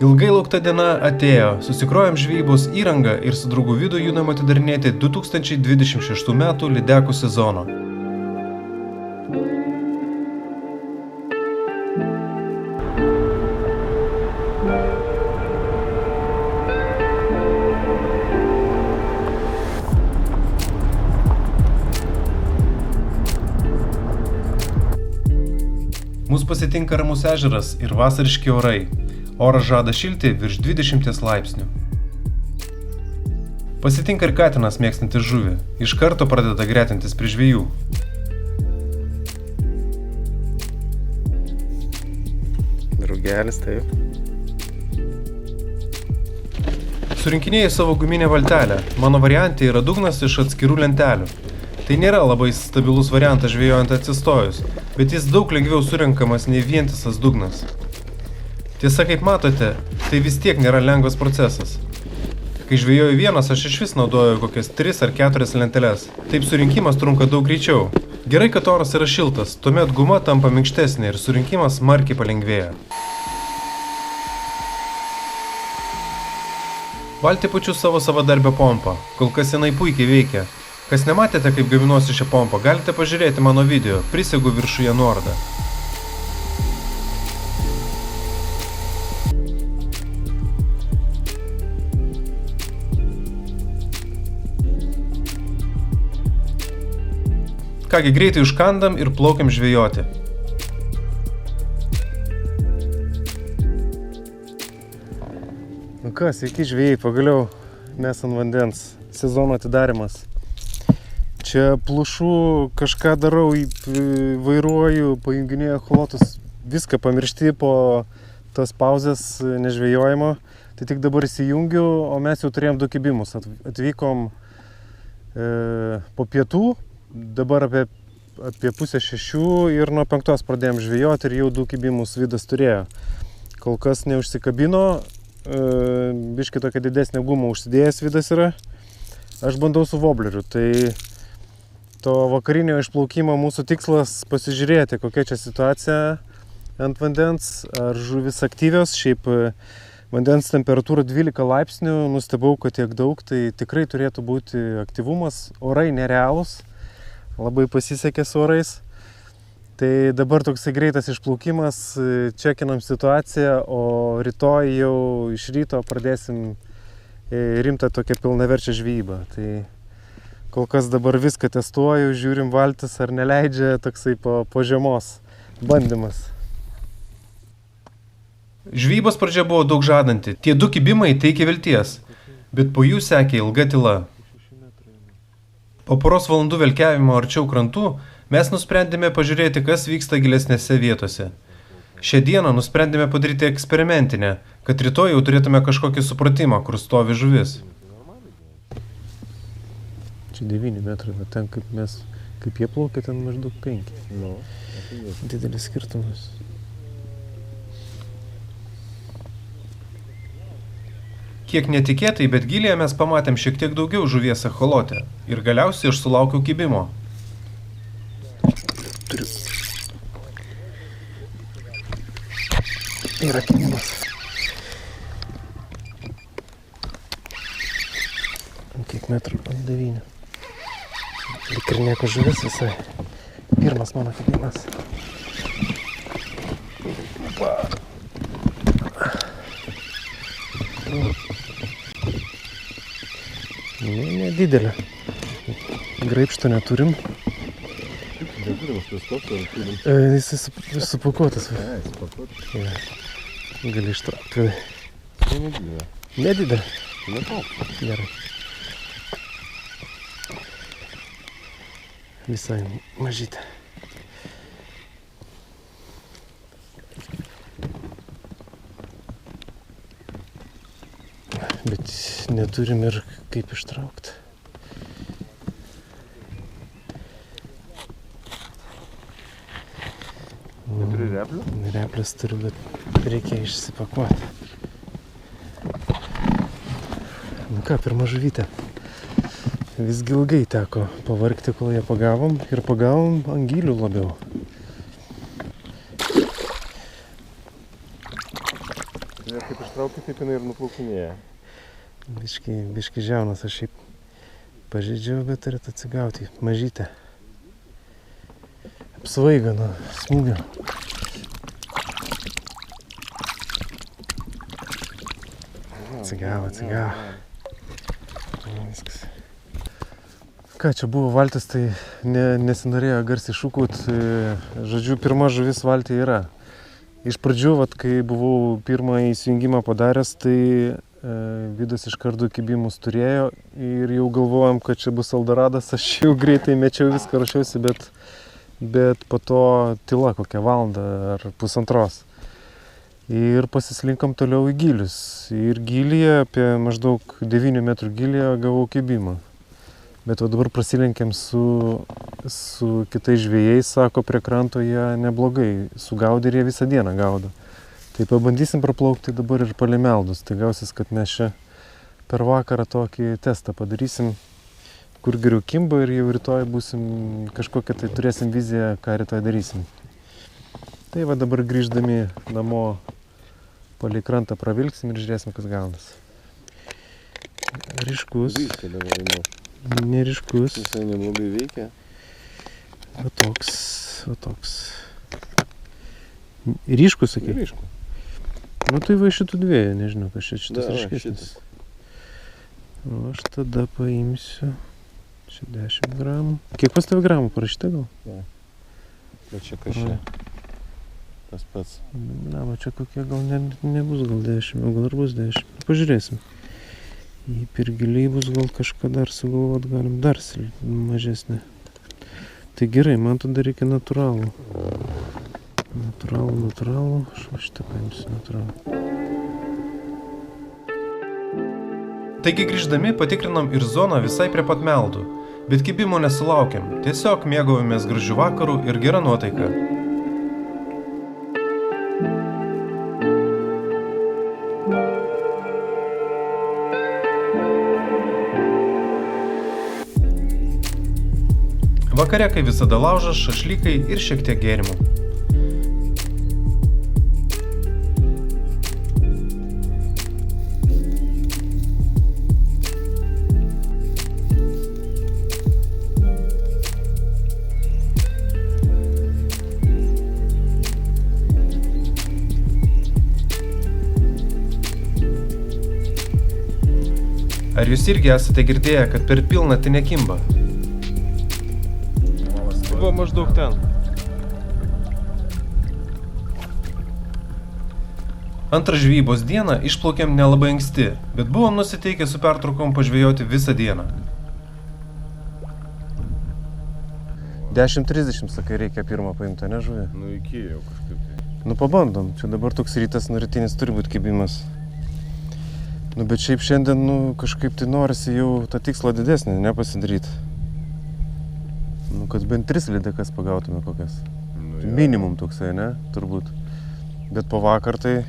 Ilgai laukta diena atėjo, susikrojom žvejybos įrangą ir su draugu Vidu judam atidarinėti 2026 metų lydekų sezono. Mūsų pasitinka ramus ežeras ir vasariški orai. Oras žada šilti virš 20 laipsnių. Pasitinka ir katinas mėgstantis žuvį. Iš karto pradeda gretintis prie žvejų. Draugelis, taip. Surinkinėjau savo guminę valtelę. Mano variante yra dugnas iš atskirų lentelių. Tai nėra labai stabilus variantas žvejojant atsistojus, bet jis daug lengviau surenkamas nei vientisas dugnas. Tiesa, kaip matote, tai vis tiek nėra lengvas procesas. Kai žvejoju vienas, aš iš vis naudoju kokias 3 ar 4 lenteles. Taip surinkimas trunka daug greičiau. Gerai, kad oras yra šiltas, tuomet guma tampa minkštesnė ir surinkimas smarkiai palengvėja. Valtį pučiu savo savadarbę pompą, kol kas jinai puikiai veikia. Kas nematėte, kaip gaminuosi šią pompą, galite pažiūrėti mano video, prisegu viršuje nuorodą. Kągi, greitai užkandam ir plaukiam žvejoti. Nu ką, sveiki žvejai, pagaliau mes ant vandens, sezono atidarimas. Čia plušu, kažką darau, vairuoju, pajunginėju echolotus, viską pamiršti po tos pauzės nežvejojimo. Tai tik dabar įsijungiu, o mes jau turėjom 2 kibimus. Atvykom po pietų, dabar apie pusę 6 ir nuo 5 pradėjom žvejoti ir jau 2 kibimus Vidas turėjo. Kol kas neužsikabino, biški tokia didesnė guma užsidėjęs Vidas yra. Aš bandau su vobleriu, tai to vakarinio išplaukimo mūsų tikslas pasižiūrėti, kokia čia situacija ant vandens, ar žuvis aktyvios. Šiaip vandens temperatūra 12 laipsnių, nustebau, kad tiek daug, tai tikrai turėtų būti aktyvumas. Orai nerealūs, labai pasisekė su orais. Tai dabar toksai greitas išplaukimas, čekinam situaciją, o rytoj jau iš ryto pradėsim rimtą tokią pilnaverčią žvejybą. Tai kol kas dabar viską testuoju, žiūrim valtis ar neleidžia, toksai po žiemos bandymas. Žvejybos pradžia buvo daug žadanti. Tie 2 kibimai teikia vilties, bet po jų sekė ilga tyla. Po poros valandų velkiavimo arčiau krantų mes nusprendėme pažiūrėti, kas vyksta gilesnėse vietose. Šią dieną nusprendėme padaryti eksperimentinę, kad rytoj jau turėtume kažkokį supratimą, kur stovi žuvis. Čia 9 metrai, bet ten kaip jie plaukia, ten maždaug 5. No, didelis skirtumas. Kiek netikėtai, bet gilėje mes pamatėm šiek tiek daugiau žuvies echolote ir galiausiai aš sulaukiau kibimo. Turiu. Yra kibimas. Kiek metrų? 9. Lyg ir nieko žuvis visai. Pirmas mano kibimas. Nedidelė. Graibšto neturim. Jis supakuotas. Gali ištraukti. Nedidelė. Gerai. Visai mažytė. Bet neturim ir kaip ištraukti. Neturi replių? Replės turiu, bet reikia išsipakuoti. Nu ką, pirma žuvytė. Visgi ilgai teko pavargti, kol ją pagavom ir pagavom angylių labiau. Ir kaip ištraukia, taip jinai ir nuplaukinėja. Biški žiaunas, aš šiaip pažeidžiau, bet turėtų atsigauti. Mažytė. Apsvaiga nuo smūgio. Atsigavo. Viskas. Ką, čia buvo valtis, tai nesinorėjo garsiai šūkaut. Žodžiu, pirma žuvis valtį yra. Iš pradžių, kai buvau pirmą įsijungimą padaręs, tai Vidas iš karto kibimus turėjo ir jau galvojom, kad čia bus Eldoradas. Aš jau greitai mečiau viską, rašiausi, bet po to tyla kokią valandą ar pusantros. Ir pasislinkom toliau į gilius. Ir gilyje, apie maždaug 9 metrų gilyje gavau kibimą. Bet dabar prasilenkėm su kitais žvejais, sako, prie kranto jie neblogai sugaudė ir jie visą dieną gaudo. Tai pabandysim praplaukti dabar ir palei Meldus. Tai gausis, kad mes čia per vakarą tokį testą padarysim, kur geriau kimba ir jau rytoj turėsim viziją, ką rytoj darysim. Tai dabar grįždami namo palei krantą pravilksim ir žiūrėsim, kas gaunas. Ryškus. Neriškus. Visai neblogai veikia. Va toks. Ryškus, sakai? Ryšku. Nu tai va šitų dviejų, nežinau, kas šitas ryškesnis. O aš tada paimsiu. Čia 10 gramų. Kiek pas tave gramų parašyta gal? Ne. Bet čia kažkai. Tas pats. Na, va čia kokie gal nebus gal 10, o gal ir bus 10. Pažiūrėsim. Į pirgiliai bus gal kažką dar sugalvot galim, dar mažesnė. Tai gerai, man tada reikia natūralų. Natūralų. Aš šitą paimsiu natūralų. Taigi grįždami patikrinom ir zoną visai prie pat Meldų, bet kibimo nesulaukėm, tiesiog mėgavomės gražių vakarų ir gera nuotaika. Vakare, kai visada laužas, šašlykai ir šiek tiek gėrimų. Ar jūs irgi esate girdėję, kad per pilnatį nekimba? Buvo maždaug ten. Antrą žvejybos dieną išplaukėm nelabai anksti, bet buvom nusiteikę su pertraukom pažvejoti visą dieną. 10:30, sakai, reikia pirmą paimti, ne žuvį? Nu iki jau kažkaip tai. Nu pabandom, čia dabar toks rytas, rytinis turi būti kibimas. Nu bet šiaip šiandien, kažkaip tai norisi jau tą tikslą didesnį, nepasidaryti. Nu, kad bent 3 lydekas pagautume kokias. Nu, Minimum toksai, ne? Turbūt. Bet po vakar tai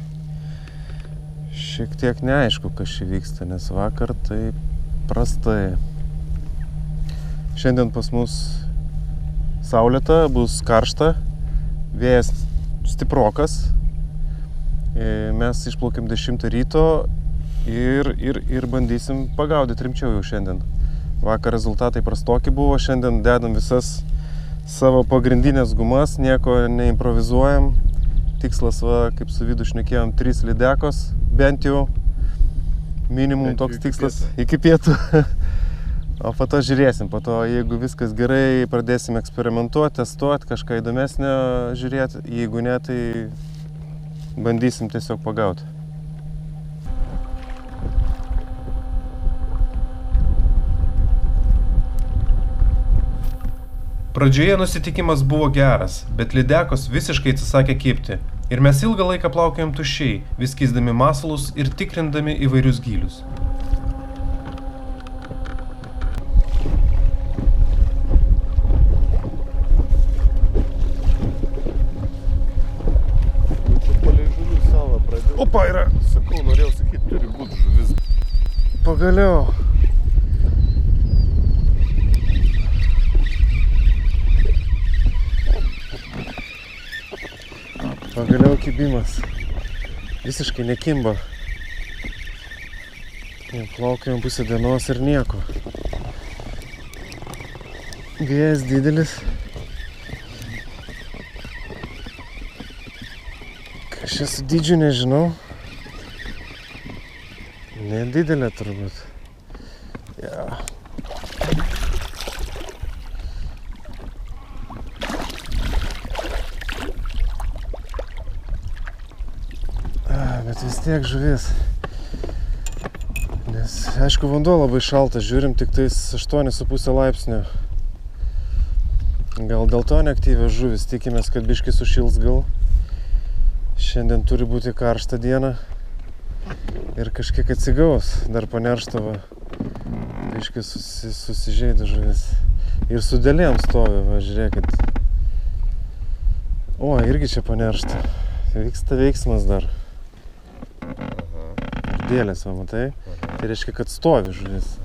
šiek tiek neaišku, kas čia vyksta, nes vakar tai prastai. Šiandien pas mus saulėta, bus karšta, vėjas stiprokas. Mes išplaukėm 10 ryto ir bandysim pagaudyti rimčiau jau šiandien. Vakar rezultatai prastoki buvo, šiandien dedam visas savo pagrindinės gumas, nieko neimprovizuojam. Tikslas, kaip su Vidu šnekėjom, 3 lydekos, bent jau minimum toks tikslas iki pietų. O po to žiūrėsim, po to jeigu viskas gerai, pradėsim eksperimentuoti, testuoti, kažką įdomesnio žiūrėti, jeigu ne, tai bandysim tiesiog pagauti. Pradžioje nusitikimas buvo geras, bet lydekos visiškai atsisakė kibti. Ir mes ilgą laiką plaukėjom tuščiai, vis keisdami masalus ir tikrindami įvairius gylius. Čia palei žuvių salą pradėjau. Opa, yra! Sakau, norėjau sakyti, turi būti žuvis. Pagaliau! Pagaliau kibimas. Visiškai nekimba. Plaukiam pusę dienos ir nieko. Vėjas didelis. Kas čia su dydžiu nežinau. Nedidelė turbūt. Ja. Bet vis tiek žuvis. Nes, aišku, vanduo labai šaltas, žiūrim tik tais 8,5 laipsnio. Gal dėl to neaktyvios žuvis, tikimės, kad biškį sušils gal. Šiandien turi būti karšta diena ir kažkiek atsigaus, dar paneršta va. Biškį susižeidė žuvis. Ir su dėlėm stovi, va, žiūrėkit. O, irgi čia paneršta. Vyksta veiksmas dar. Dėlės, va, matai? Tai reiškia, kad stovi žuvis.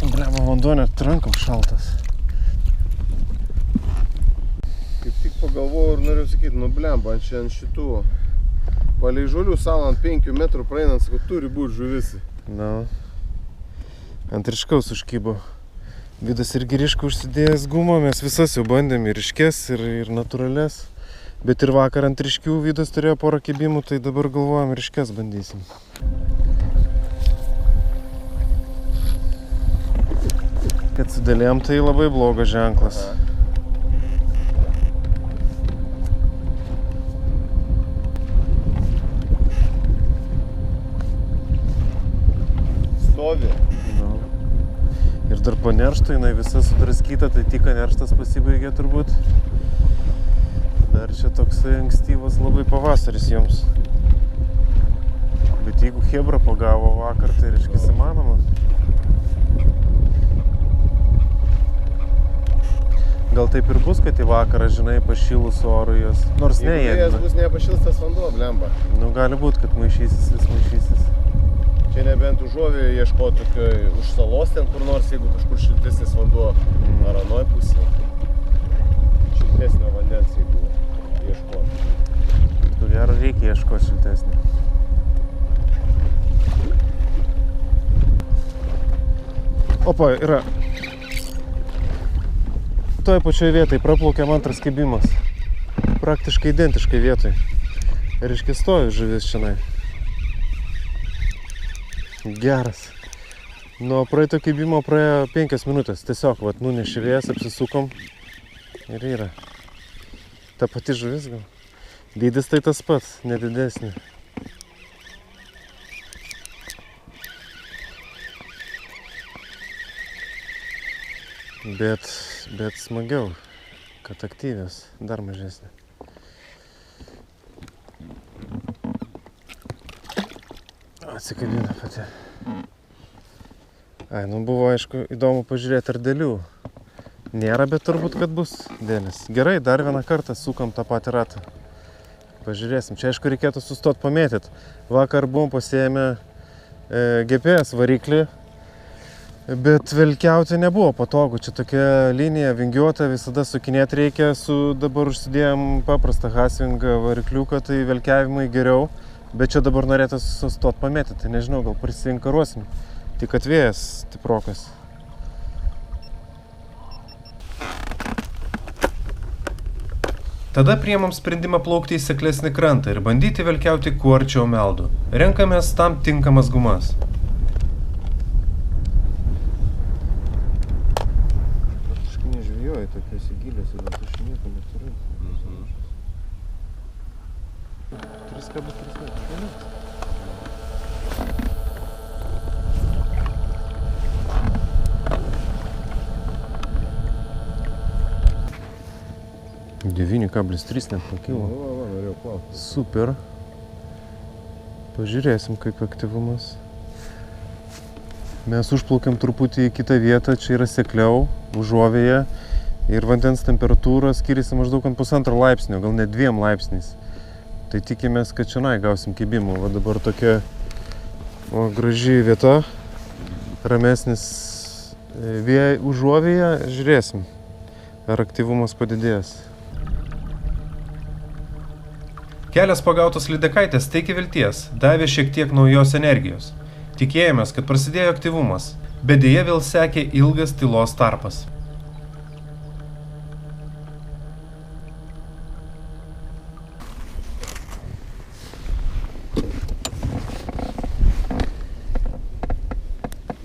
Blema, vanduo net rankom šaltas. Kaip tik pagalvojau ir norėjau sakyti, nu blemba, čia ant šitų palei Žolių salą ant 5 metrų praeinant, sakau, turi būti žuvis. Na, ant ryškaus užkybo. Vidas irgi ryškų užsidėjęs gumą, mes visas jau bandėm ir ryškes, ir natūrales. Bet ir vakar ant ryškių Vidas turėjo porą kibimų, tai dabar galvojam ryškes bandysim. Kad su dėlėm tai labai blogas ženklas. Stovi. No. Ir dar po neršto, jinai visa sudraskyta, tai tik nerštas pasibaigė turbūt. Dar čia toksai ankstyvas labai pavasaris jums. Bet jeigu chebra pagavo vakar, tai reiškia įmanoma. Gal taip ir bus, kad į vakarą, žinai, pašilus orui jos. Nors ne, jie. Jeigu bus nepašilstas vanduo, blemba. Nu, gali būt, kad maišysis, vis maišysis. Čia nebent užuovėje ieškoti už salos ten kur nors, jeigu kažkur šiltesnis vanduo ar anoj pusė. Šiltesnio vandens, jeigu ieškoti. Ko gero reikia ieškoti šiltesnį. Opa, yra. Toj pačioj vietai praplaukiam antras kibimas. Praktiškai identiškai vietoj. Reiškia stovi žuvis čionai. Geras. Nuo praeito kibimo praėjo 5 minutės. Tiesiog, vat, nunešė vėjas, apsisukom. Ir yra. Ta pati žuvis gal. Dydis tai tas pats, nedidesnė. Bet smagiau, kad aktyvios, dar mažesnė. Atsikabina pati. Ai, nu buvo, aišku, įdomu pažiūrėti ar dėlių. Nėra, bet turbūt, kad bus dėlės. Gerai, dar vieną kartą sukam tą patį ratą. Pažiūrėsim. Čia, aišku, reikėtų sustot pamėtyt. Vakar buvom pasiėmę GPS variklį, bet velkiauti nebuvo patogu. Čia tokia linija vingiuota, visada sukinėti reikia. Dabar užsidėjom paprastą Hasvingą varikliuką, tai velkiavimai geriau. Bet čia dabar norėtų sustot pamėtyti. Tai nežinau, gal prisiinkaruosim. Tik atvėjas stiprokas. Tada priimam sprendimą plaukti į seklesnį krantą ir bandyti velkiauti kuo arčiau meldų. Renkamės tam tinkamas gumas. Kažkai nežvėjoju tokiuose giliuose, bet aš nieko neturiu. 3,3 metrų. $9,3 net pakilo. Norėjau plaukti. Super. Pažiūrėsim, kaip aktyvumas. Mes užplaukiam truputį į kitą vietą, čia yra sekliau, užuovėje. Ir vandens temperatūra skiriasi maždaug ant 1,5 laipsnio, gal net 2 laipsniais. Tai tikimės, kad čionai gausim kibimų. Va dabar tokia graži vieta, ramesnis užuovėje. Žiūrėsim, ar aktyvumas padidės. Kelias pagautos lydekaitės teikė vilties, davė šiek tiek naujos energijos. Tikėjomės, kad prasidėjo aktyvumas, bet dėja vėl sekė ilgas tylos tarpas.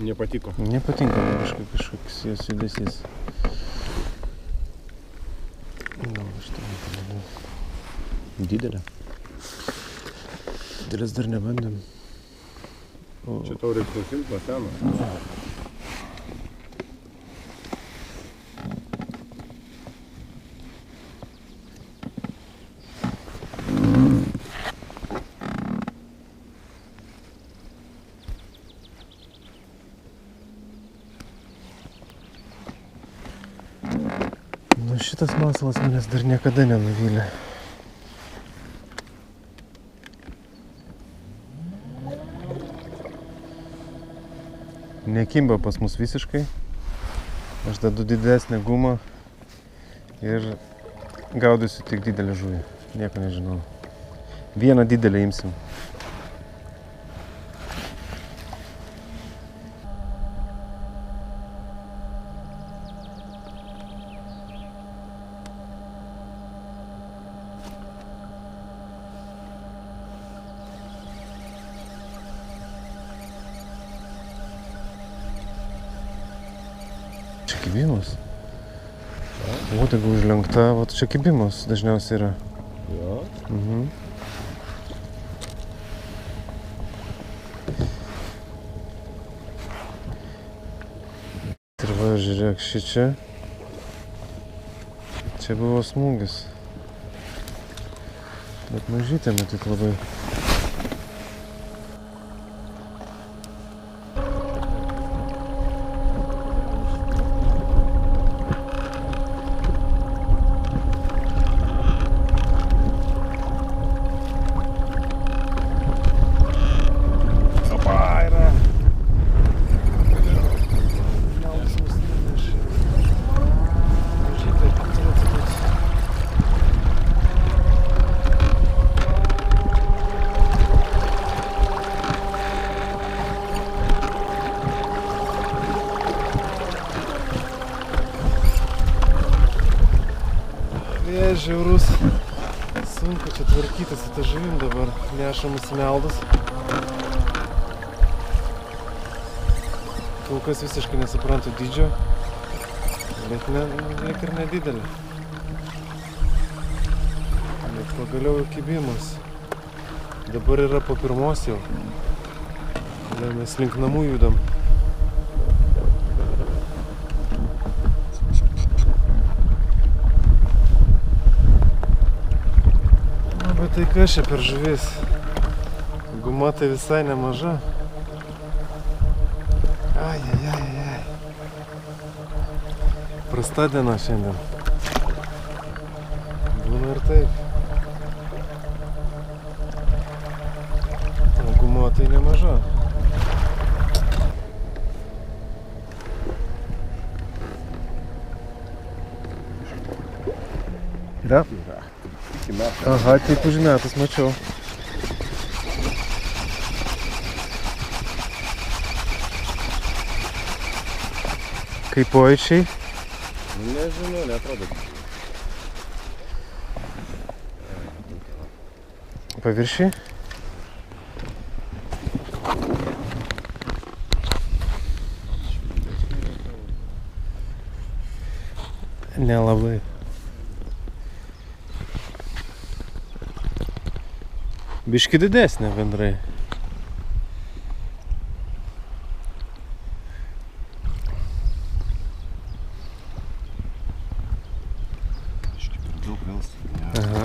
Nepatiko. Nepatinka man kažkoks jos judesys. Didelė. Didelės dar nebandėm. Čia tau reikia nusimt nuo seno. Nu šitas masalas manęs dar niekada nenuvylė. Nekimba pas mus visiškai. Aš dedu didesnę gumą ir gaudysiu tik didelę žuvį. Nieko nežinau. Vieną didelę imsim. Čia kibimas. O, jeigu užlenkta, va čia kibimas dažniausiai yra. Jo. Mhm. Ir va, žiūrėk, šičia. Čia buvo smūgis. Bet mažytė matyt labai. Žiaurus, sunku čia tvarkytis su ta žuvim dabar, nešamas meldus. Kol kas visiškai nesuprantu dydžio, bet lyg ir nedidelė. Bet pagaliau kibimas. Dabar yra po pirmos jau. Mes link namų judam. Tai kas čia per žuvis? Guma tai visai nemaža. Ai. Prasta diena šiandien. Būna ir taip. O guma tai nemaža. Yra? Aha, taip užmetas, mačiau. Kaip pojūčiai? Nežinau, neatrodo. Paviršiai? Nelabai. Biški didesnė bendrai. Biški per daug vėls. Aha.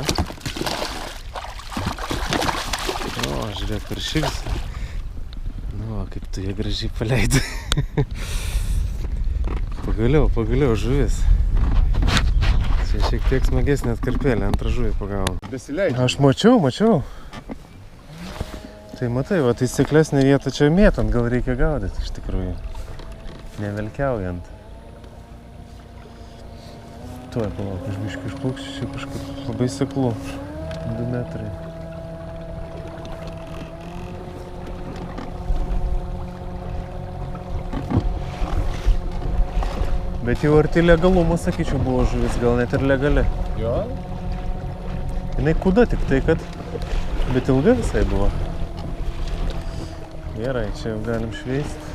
O, žiūrėk, per šilis. Nu, kaip tu ją gražiai paleidai. Pagaliau žuvis. Čia šiek tiek smagesnė atkarpėlė, antrą žuvį pagavom. Besileidžia. Aš mačiau. Tai matai, va, tai seklesnė vieta čia mėtant, gal reikia gaudyti iš tikrųjų. Nevelkiaujant. Tuoj, palauk, aš biškį išplauksiu, čia kažkaip labai seklu. 2 metrai. Bet jau arti legalumo, sakyčiau, buvo žuvis, gal net ir legali. Jo? Jinai kuda tik tai, kad... Bet ilga visai buvo. Gerai, čia jau galim šveisti.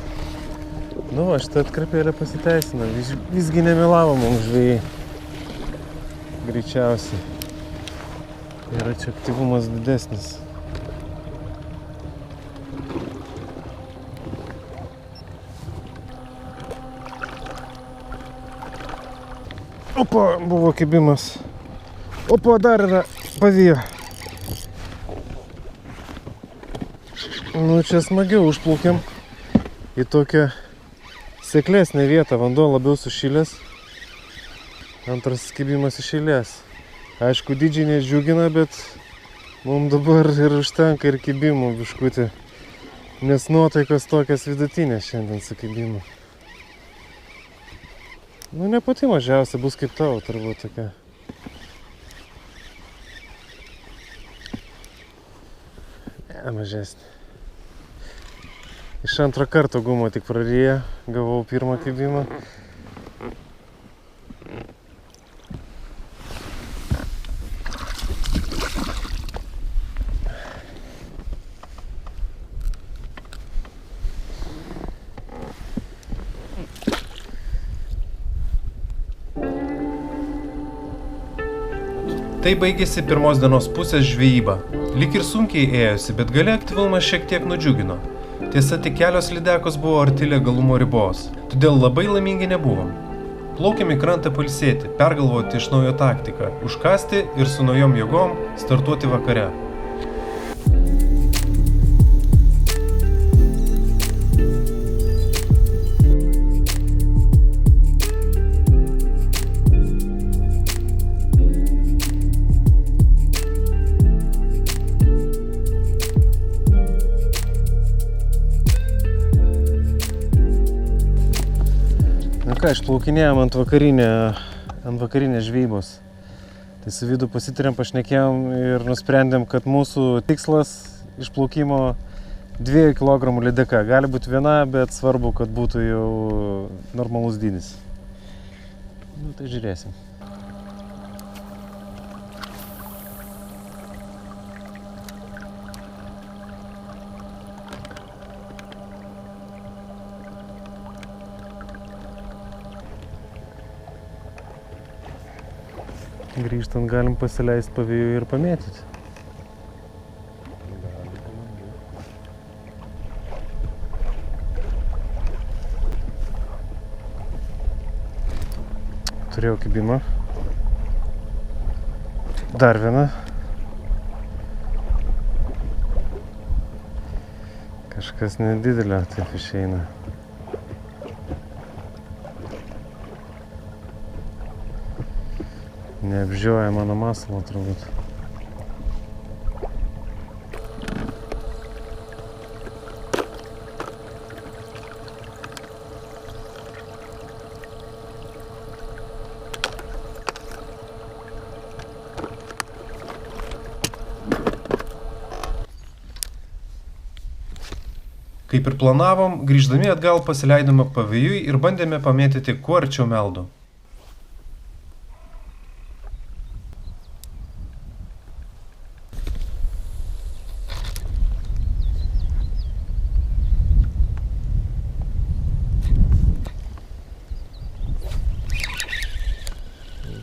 Nu va, šitą atkarpėlę pasiteisina. Visgi nemelavo mums žvejai. Greičiausiai. Yra čia aktyvumas didesnis. Opa, buvo kibimas. Opa, dar yra pavijo. Nu, čia smagiau užplaukiam į tokią seklesnę vietą. Vanduo labiau sušilęs. Antras kibimas iš eilės. Aišku, dydžiai nedžiugina, bet mums dabar ir užtenka ir kibimų biškutį. Nes nuotaikos tokias vidutinės šiandien su kibimu. Nu, ne pati mažiausia, bus kaip tavo, turbūt tokia. Ne, mažesnė. Iš antro karto gumo tik prariję, gavau pirmą kibimą. Tai baigėsi pirmos dienos pusės žvejyba. Lyg ir sunkiai ėjosi, bet gale aktyvumas šiek tiek nudžiugino. Tiesa, tik kelios lydekos buvo arti legalumo ribos, todėl labai laimingi nebuvom. Plaukėm į krantą pailsėti, pergalvoti iš naujo taktiką, užkasti ir su naujom jėgom startuoti vakare. Išplaukinėjom ant vakarinės žvejybos. Tai su Vidu pasitarėm, pašnekėjom ir nusprendėm, kad mūsų tikslas išplaukimo 2 kg lydeka. Gali būti viena, bet svarbu, kad būtų jau normalus dydis. Nu, tai žiūrėsim. Grįžtant galim pasileisti pavėjų ir pamėtyti. Turėjau kibimą. Dar vieną. Kažkas nedidelio taip išeina. Neapžioja mano masalo turbūt. Kaip ir planavom, grįždami atgal pasileidome pavėjui ir bandėme pamėtyti kuo arčiau meldo.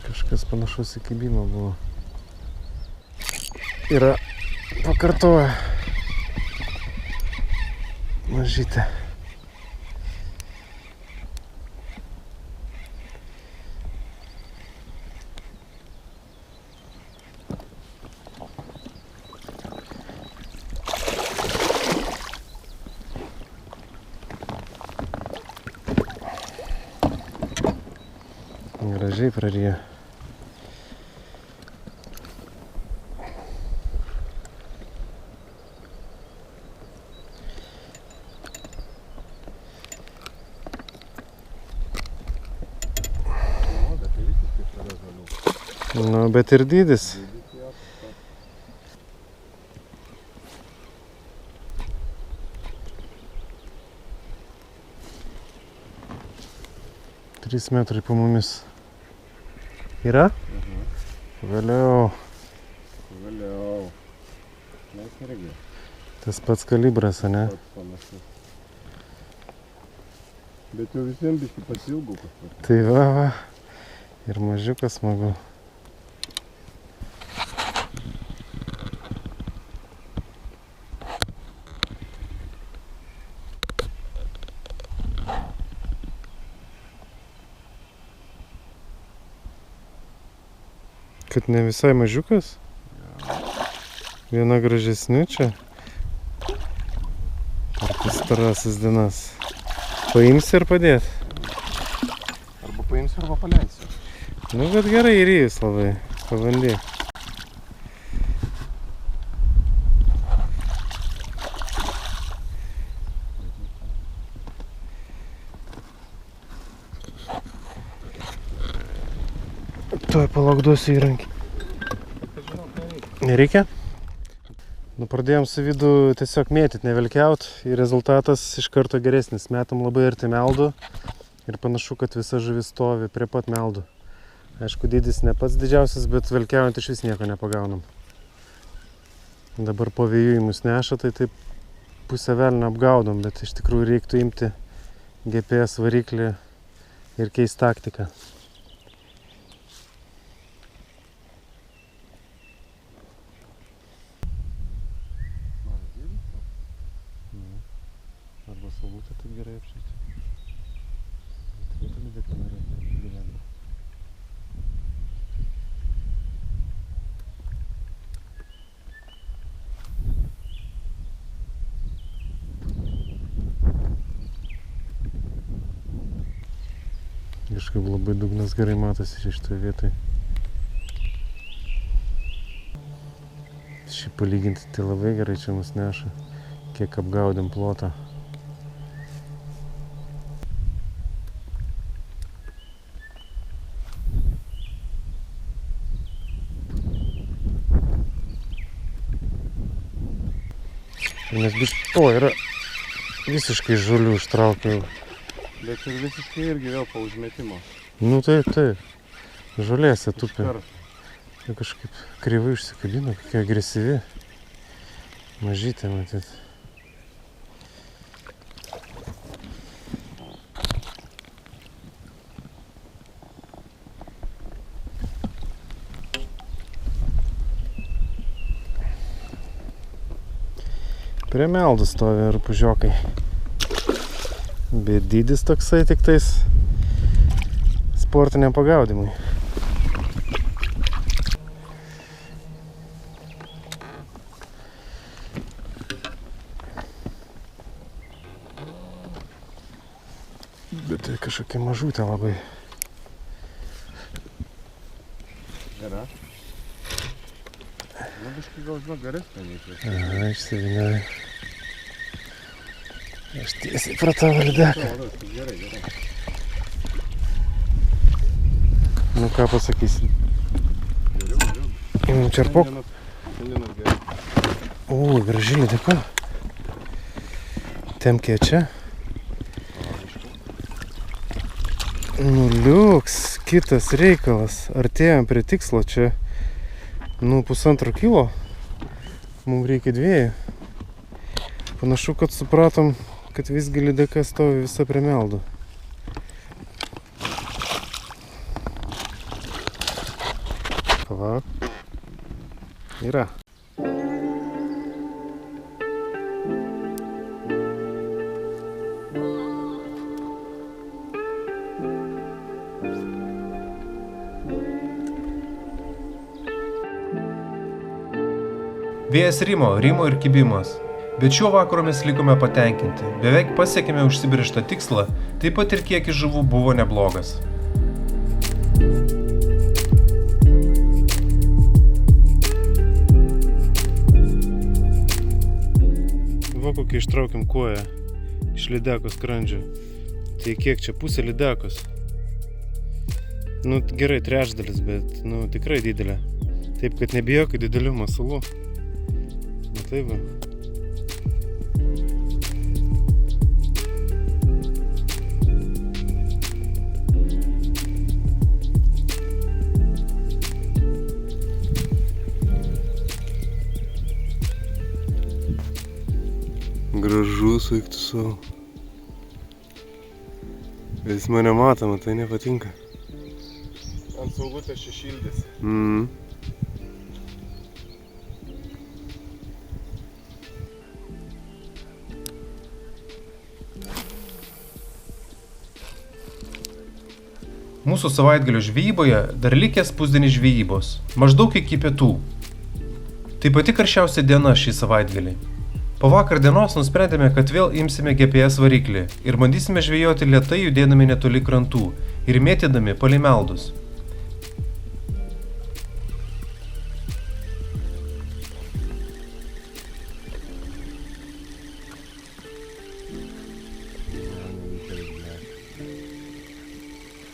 Kažkas panašus į kibimą buvo. Yra pakartoja. Mažytė. Gražiai prarijo. Nu, bet ir dydis. 3 metrai po mumis. Yra? Vėliau. Vėliau. Mes irgi. Tas pats kalibras, ane? Panašus. Bet jau visiems biškį pasilgų kažkur. Tai va. Ir mažiukas smagu. Kad ne visai mažiukas? Viena gražesnių čia. Per pastarąsias dienas. Paimsi ir padėt? Arba paimsiu, arba paleisiu. Nu, bet gerai įrijus labai. Pabandyk. Tuoj palauk duosiu įrankį. Nereikia? Nu, pradėjom su Vidu tiesiog mėtyt, nevelkiaut ir rezultatas iš karto geresnis. Metam labai arti meldų ir panašu, kad visa žuvis stovi prie pat meldų. Aišku, dydis ne pats didžiausias, bet velkiaujant iš vis nieko nepagaunam. Dabar po vėjų į mus neša, tai taip pusę velnio apgaudom, bet iš tikrųjų reiktų imti GPS variklį ir keist taktiką. Arba salutę taip gerai apšyti. Turėtų lydėti norėti gyvenimą. Kažkaip labai dugnas gerai matosi šitoje vietoje. Šiaip palyginti tai labai gerai čia mus neša, kiek apgaudėm plotą. Nes to yra visiškai žolių ištraukiau. Bet ir visiškai irgi vėl po užmetimo. Nu taip, taip. Žolėse Iš tupi. karto. Tai kažkaip kreivai užsikabino, kokia agresyvi. Mažytė matyt. Prie meldų stovi rupūžiokai. Bet dydis toksai tik tais sportiniam pagaudimui. Bet tai kažkokia mažutė labai. Gera. Nu, biškai gal žinok geresnė nei prieš. Aha, išsivinioju. Aš tiesiai pro tavo lydeką. Gerai, gerai. Nu ką pasakysi? Geriau. Imam čerpok. Šiandienas gerai. O, graži lydeka. Temkė čia. Nu liuks, kitas reikalas. Artėjom prie tikslo čia. Nu, 1,5 kilo. Mums reikia 2. Panašu, kad supratom, kad visgi lydeka stovi visa prie meldų. Va. Yra. Vėjas rimo ir kibimas. Bet šiuo vakaru mes likome patenkinti. Beveik pasiekėme užsibrėžtą tikslą, taip pat ir kiekis žuvų buvo neblogas. Va kokia ištraukiam koją iš lydeko skrandžio. Tai kiek čia, pusė lydekos. Nu gerai, trečdalis, bet nu tikrai didelė. Taip, kad nebijok didelių masalų. Matai va. Gražus vaiktų savo. Bet jis mane matoma, tai nepatinka. Ant saugutės šešildėsi. Mūsų savaitgalio žvejyboje dar likęs pusdienis žvejybos, maždaug iki pietų. Tai pati karščiausia diena šį savaitgalį. Po vakar dienos nusprendėme, kad vėl imsime GPS variklį ir bandysime žvejoti lėtai judėdami netoli krantų ir mėtydami palei meldus.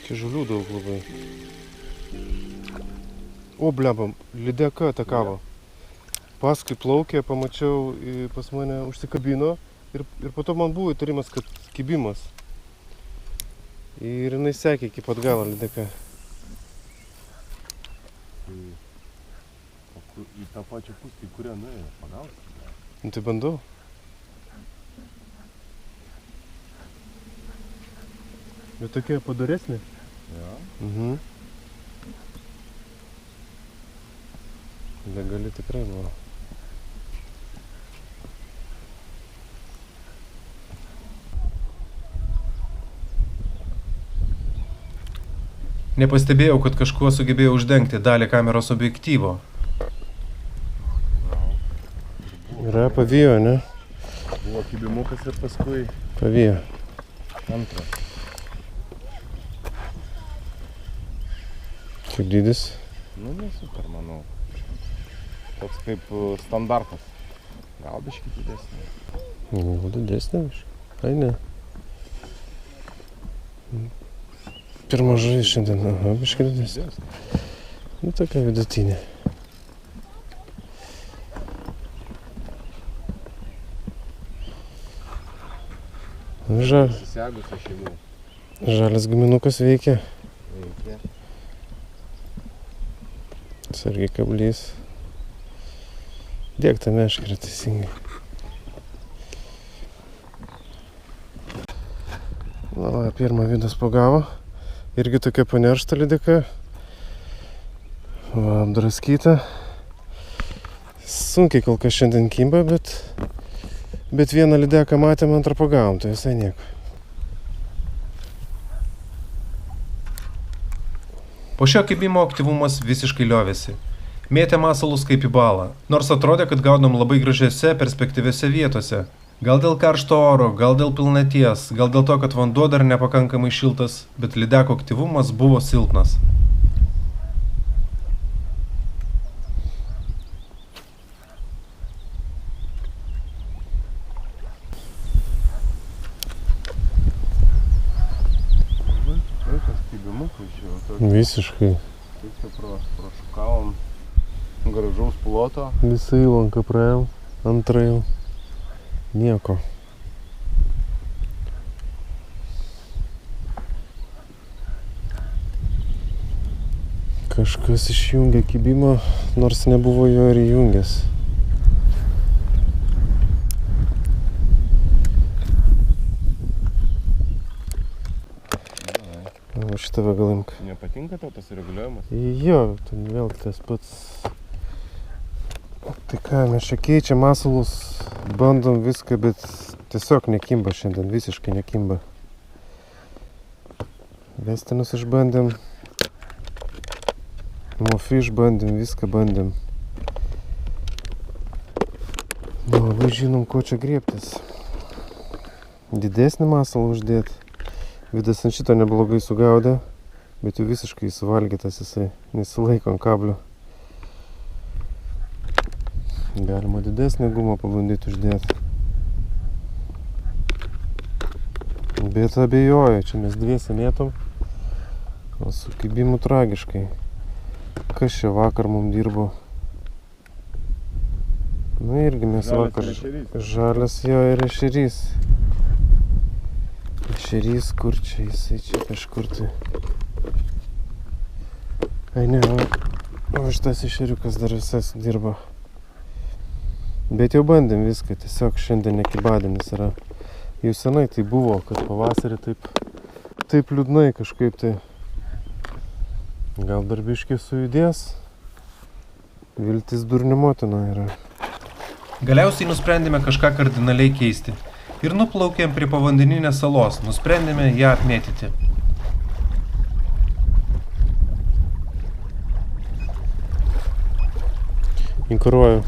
Čia žulių daug labai. O, blebam, lydeka atakavo. Paskui plaukė, pamačiau, pas mane užsikabino ir po to man buvo įtarimas, kad kibimas. Ir jinai sekė iki pat galo lydeka. Į tą pačią pusę, į kurią nuėjo, pagausi? Nu tai bandau. Bet tokia padaresnė. Jo. Legali tikrai buvo. Nepastebėjau, kad kažkuo sugebėjau uždengti dalį kameros objektyvo. Yra pavijo, ne? Buvo kibimukas ir paskui Pavijo. antras. Kiek dydis? Nu, super, manau. Toks kaip standartas. Gal biškį didesnė. Gal didesnė biškį. Ai ne. Pirma žuvis šiandien, aha, biškį didesnė. Nu, tokia vidutinė. Susiagusi šeimų. Žalias guminukas veikia. Veikia. Sargiai kablys. Dėk tą meškerę teisingai. Na, pirmą Vidas pagavo. Irgi tokia paneršta lydeka. Va, apdraskyta. Sunkiai kol kas šiandien kimba, bet vieną lydeką matėm, antrą pagavom, tai visai nieko. Po šio kibimo aktyvumas visiškai liovėsi. Mėtė masalus kaip į balą, nors atrodė, kad gaudom labai gražiose, perspektyviose vietose. Gal dėl karšto oro, gal dėl pilnaties, gal dėl to, kad vanduo dar nepakankamai šiltas, bet lydeko aktyvumas buvo silpnas. Visiškai. Taip prašukavom gražaus ploto. Visą įlanką praėjom, antrą jau. Nieko. Kažkas išjungė kibimą, nors nebuvo jo ir įjungęs. O šitą gal imk. Nepatinka tau tas reguliuojamas? Jo, ten vėl tas pats. Tai ką, mes čia keičiam masalus, bandom viską, bet tiesiog nekimba šiandien, visiškai nekimba. Vestinus išbandėm, mofi išbandėm, viską bandėm. Labai žinom, ko čia griebtis. Didesnį masalą uždėti. Vidas ant šito neblogai sugaudė, bet jau visiškai suvalgytas jisai, nesilaiko ant kablio. Galima didesnį gumą pabandyti uždėti. Bet abejoju, čia mes dviese mėtom, o su kibimu tragiškai. Kas čia vakar mums dirbo? Nu irgi mes vakar žalias jo ir ešerys. Ešerys kur čia, jisai čia kažkur tai. Ai ne, o šitas ešeriukas dar visas dirba. Bet jau bandėm viską, tiesiog šiandien nekibadienis yra. Jau senai tai buvo, kad pavasarį taip liūdnai kažkaip tai. Gal dar biškį sujudės. Viltis durnių motina yra. Galiausiai nusprendėme kažką kardinaliai keisti. Ir nuplaukėm prie povandeninės salos, nusprendėme ją apmėtyti. Inkuruoju.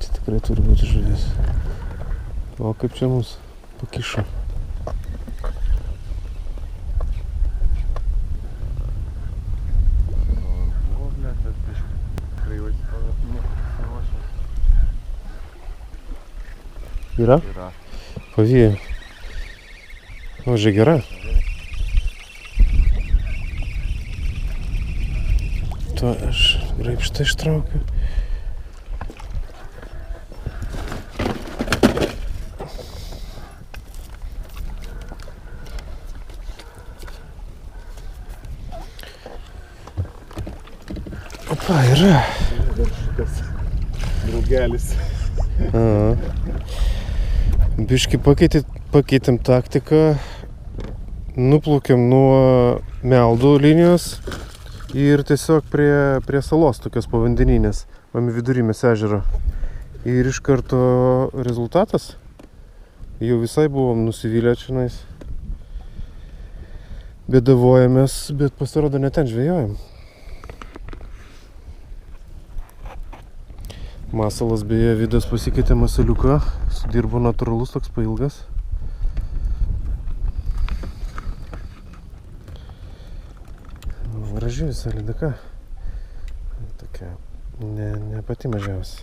Čia tikrai turi būti žuvis. O kaip čia mums pakišo. Yra? Yra. Pavyja. O, žiūrėk, gera. To aš graibštą ištraukiu. Opa, yra. Dar šitas draugelis. Aha. Biškį pakeitėm taktiką. Nuplaukėm nuo Meldų linijos ir tiesiog prie salos tokios povandeninės, vidurimės ežero. Ir iš karto rezultatas. Jau visai buvom nusivylę čionais. Bėdavojamės, bet pasirodo ne ten žvejojam. Masalas beje, Vidas pasikeitė masaliuką, sudirbo natūralus toks pailgas. Graži visa lydeka. Tokia, ne pati mažiausia.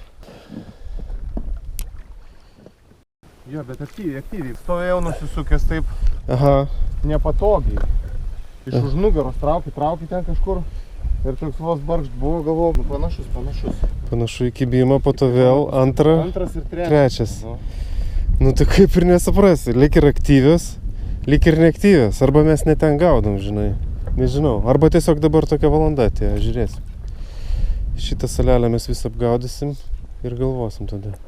Jo, bet aktyviai. Stovėjau nusisukęs taip. Aha. Nepatogiai. Iš už nugaros trauki ten kažkur. Ir toks vos barkšt buvo, galvoju, panašus. Panašu į kibimą, po to vėl Antras ir trečias. Nu tai kaip ir nesuprasi, lyg ir aktyvios, lyg ir neaktyvios. Arba mes ne ten gaudom, žinai. Nežinau. Arba tiesiog dabar tokia valanda atėjo, žiūrėsim. Šitą salelę mes visą apgaudysim ir galvosim tada.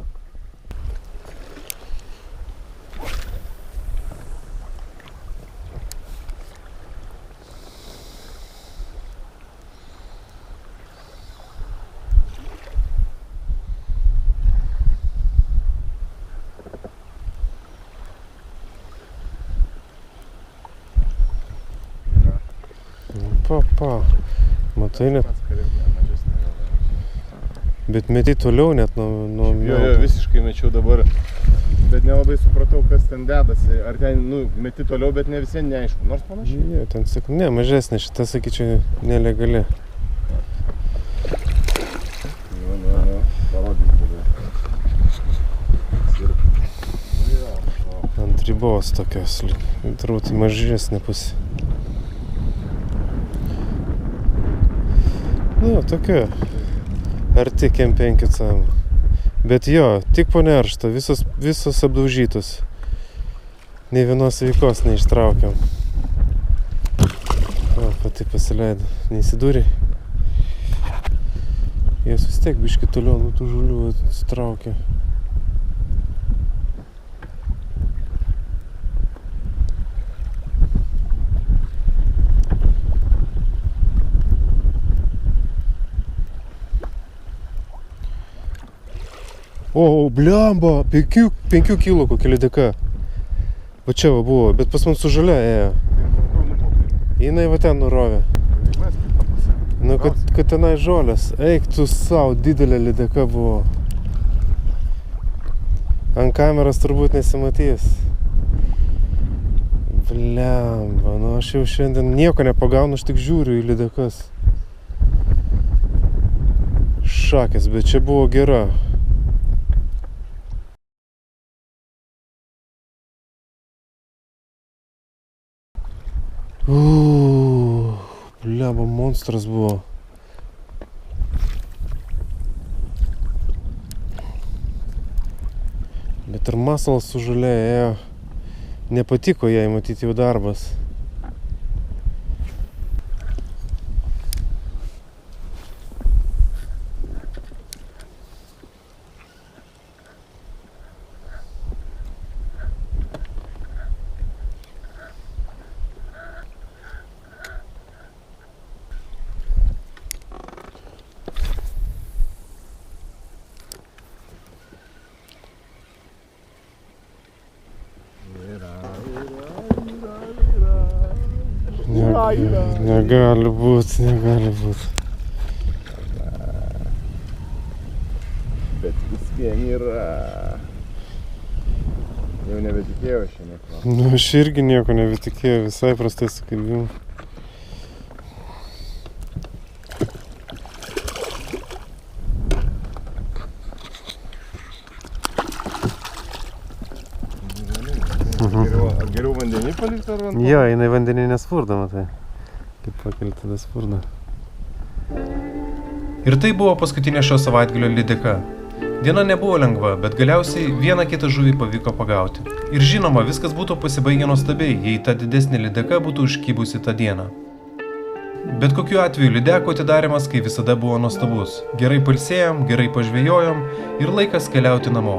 Pa. Matai net. Bet meti toliau net nuo Jo, visiškai mečiau dabar. Bet nelabai supratau, kas ten dedasi. Ar ten, meti toliau, bet ne visien neaišku. Nors panašiai. Jo, ten sakau, ne, mažesnė šita, sakyčiau, nelegali. Parodyk tada. Ant ribos tokios, turbūt mažesnė pusė. Nu, tokia. Arti kem 5 cm. Bet jo, tik po neršto, visos apdaužytos. Nei vienos veikos neištraukiam. O, pati pasileido. Neįsidūrė. Jos vis tiek biškį toliau nuo tų žulių atsitraukia. O, bliamba, 5 kilų kokia lydeka. Va čia va buvo, bet pas man su žalia ėjo. Jinai va ten nurovė. Nu, kad tenai žolės. Eik tu savo, didelė lydeka buvo. Ant kameros turbūt nesimatys. Bliamba, nu aš jau šiandien nieko nepagaunu, aš tik žiūriu į lydekas. Šakės, bet čia buvo gera. Bliamba, monstras buvo. Bet ir masalas su žalia ėjo. Nepatiko jai, matyti jau darbas. Negali būt, negali būt. Bet vis vien yra. Jau nebetikėjau šiandien. Nu, aš irgi nieko nebetikėjau, visai prastai sukalbėjau. Geriau vandenį palikti ar vandenį? Jo, jinai vandenį nespurdama, tai kaip pakeli tada spurda. Ir tai buvo paskutinė šio savaitgalio lydeka. Diena nebuvo lengva, bet galiausiai vieną kitą žuvį pavyko pagauti. Ir žinoma, viskas būtų pasibaigę nuostabiai, jei ta didesnė lydeka būtų užkybusi tą dieną. Bet kokiu atveju lydeko atidarimas kaip visada buvo nuostabus. Gerai pailsėjom, gerai pažvejojom ir laikas keliauti namo.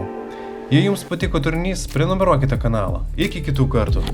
Jei jums patiko turinys, prenumeruokite kanalą. Iki kitų kartų.